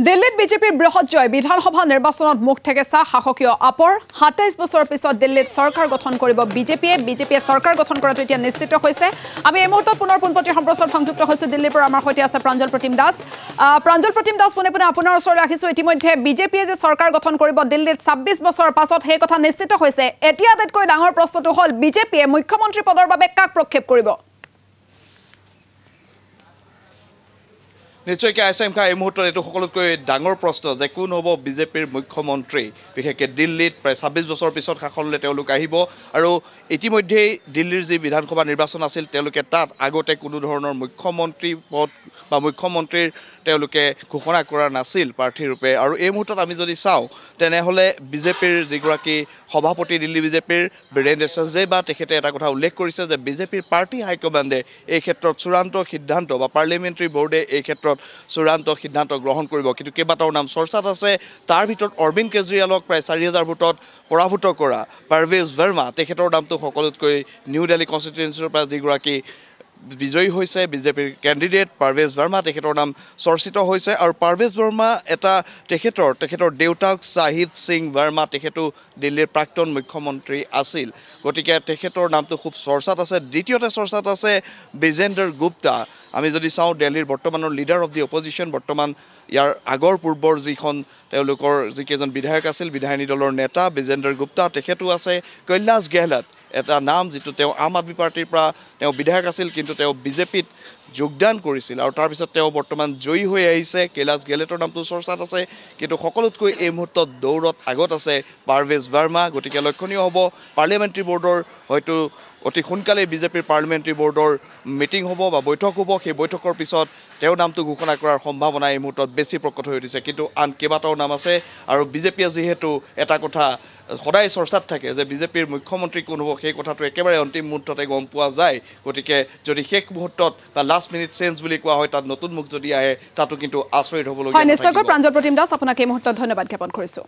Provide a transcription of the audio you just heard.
দিল্লীত বিজেপিৰ বৃহৎ জয় বিধানসভা নিৰ্বাচনত মুখ ঠেকেছা শাসকীয় আপৰ ২৭ বছৰৰ পিছত দিল্লীত চৰকাৰ গঠন কৰিব বিজেপিয়ে চৰকাৰ গঠন কৰাটো এতিয়া নিশ্চিত হৈছে আমি এই মুহূৰ্তত পুনৰ পোনপটীয়া সম্প্ৰচাৰ সংযুক্ত হৈছো দিল্লীৰ পৰা আমাৰ সৈতে আছে প্ৰাঞ্জল প্ৰতিম দাস পোনে আপোনাৰ ওচৰলৈ ৰাখিছো ইতিমধ্যে বিজেপিয়ে যে চৰকাৰ গঠন কৰিব দিল্লীত ২৬ বছৰৰ পাছত সেই কথা নিশ্চিত হৈছে এতিয়া আটাইতকৈ ডাঙৰ প্ৰশ্নটো হ'ল বিজেপিয়ে মুখ্যমন্ত্ৰী পদৰ বাবে কাক প্ৰক্ষেপ কৰিব নিশ্চয়কৈ আইএছএম খা এই মুহূৰ্তত এইটো সকলোতকৈ ডাঙৰ প্ৰশ্ন যে কোন হ'ব বিজেপিৰ মুখ্যমন্ত্ৰী বিশেষকৈ দিল্লীত প্ৰায় ২৬ বছৰ পিছত শাসনলৈ তেওঁলোক আহিব আৰু ইতিমধ্যেই দিল্লীৰ যি বিধানসভা নিৰ্বাচন আছিল তেওঁলোকে তাত আগতে কোনো ধৰণৰ মুখ্যমন্ত্ৰী পদ বা মুখ্যমন্ত্ৰীৰ তেওঁলোকে ঘোষণা কৰা নাছিল প্ৰাৰ্থীৰূপে আৰু এই মুহূৰ্তত আমি যদি চাওঁ তেনেহ'লে বিজেপিৰ যিগৰাকী সভাপতি দিল্লী বিজেপিৰ বীৰেন্দ্ৰ সঞ্জয় বা তেখেতে এটা কথা উল্লেখ কৰিছে যে বিজেপিৰ পাৰ্টি হাইকমাণ্ডে এই ক্ষেত্ৰত চূড়ান্ত সিদ্ধান্ত বা পাৰ্লিয়ামেণ্টাৰী বোৰ্ডে এই ক্ষেত্ৰত চূড়ান্ত সিদ্ধান্ত গ্ৰহণ কৰিব কিন্তু কেইবাটাও নাম চৰ্চাত আছে তাৰ ভিতৰত অৰবিন্দ কেজৰিৱালক প্ৰায় ৪,০০০ ভোটত পৰাভূত কৰা পাৰভেজ ভাৰ্মা তেখেতৰ নামটো সকলোতকৈ নিউ দিল্লী কনষ্টিটুৱেঞ্চিৰ পৰা যিগৰাকী বিজয়ী হৈছে বিজেপিৰ কেণ্ডিডেট পাৰভেজ ভাৰ্মা তেখেতৰ নাম চৰ্চিত হৈছে আৰু পাৰভেজ ভাৰ্মা এটা তেখেতৰ দেউতাক শাহিদ সিং ভাৰ্মা তেখেতো দিল্লীৰ প্ৰাক্তন মুখ্যমন্ত্ৰী আছিল গতিকে তেখেতৰ নামটো খুব চৰ্চাত আছে দ্বিতীয়তে চৰ্চাত আছে বিজেন্দৰ গুপ্তা আমি যদি চাওঁ দিল্লীৰ বৰ্তমানৰ লিডাৰ অফ দি অপজিশ্যন বৰ্তমান ইয়াৰ আগৰ পূৰ্বৰ যিখন তেওঁলোকৰ যিকেইজন বিধায়ক আছিল বিধায়িনী দলৰ নেতা বিজেন্দৰ গুপ্তা তেখেতো আছে কৈলাশ গেহলট এটা নাম যিটো তেওঁ আম আদমি পাৰ্টিৰ পৰা তেওঁ বিধায়ক আছিল কিন্তু তেওঁ বিজেপিত যোগদান কৰিছিল আৰু তাৰপিছত তেওঁ বৰ্তমান জয়ী হৈ আহিছে কৈলাশ গেহলটৰ নামটো চৰ্চাত আছে কিন্তু সকলোতকৈ এই মুহূৰ্তত দৌৰত আগত আছে পাৰভেজ ভাৰ্মা গতিকে লক্ষণীয় হ'ব পাৰ্লিয়ামেণ্টাৰী বৰ্ডৰ হয়তো অতি সোনকালে বিজেপিৰ পাৰ্লিয়ামেণ্টাৰী বৰ্ডৰ মিটিং হ'ব বা বৈঠক হ'ব সেই বৈঠকৰ পিছত তেওঁৰ নামটো ঘোষণা কৰাৰ সম্ভাৱনা এই মুহূৰ্তত বেছি প্ৰকট হৈ উঠিছে কিন্তু আন কেইবাটাও নাম আছে আৰু বিজেপিয়ে যিহেতু এটা কথা সদায় চৰ্চাত থাকে যে বিজেপিৰ মুখ্যমন্ত্ৰী কোন হ'ব সেই কথাটো একেবাৰে অন্তিম মুহূৰ্ততে গম পোৱা যায় গতিকে যদি শেষ মুহূৰ্তত বা লাষ্ট মিনিট চেঞ্জ বুলি কোৱা হয় তাত নতুন মুখ যদি আহে তাতো কিন্তু আচৰিত হ'বলগীয়া নিশ্চয়কৈ প্ৰাঞ্জল প্ৰতিম দাস আপোনাক এই মুহূৰ্তত ধন্যবাদ জ্ঞাপন কৰিছোঁ